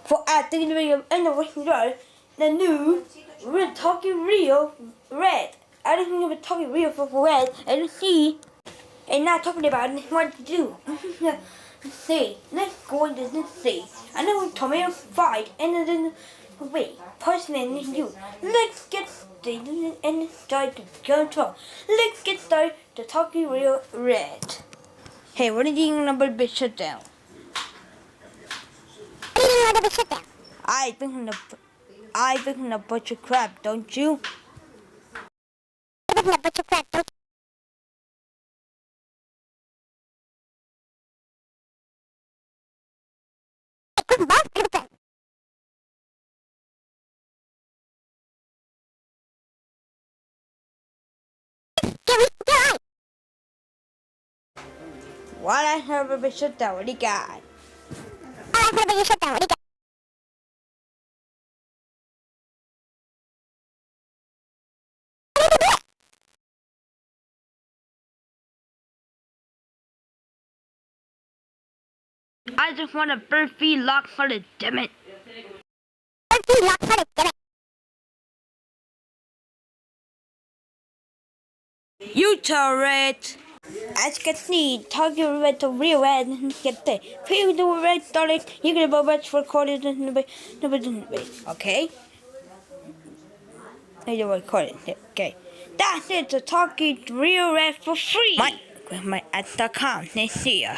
for acting the video and the new Red Talking Real Red. I don't think of Talking Real for Red and see and not talking about what to do. See, let's go into this see. I know we tomato fight and then wait, personally you. Let's get started and start to control. Let's get started to Talking Real Red. Hey, what are you doing about the shutdown? I think a bunch of crap, don't you? While I have a bit shutdown, what do you got? I just want a Burfy lock for the damn it. You turret! As you can see, Talking Red to real red and get there. People do red started, you can go back for recorded okay? I don't record it, okay. That's it, the Talking Real Red for free! My at.com, let's see ya.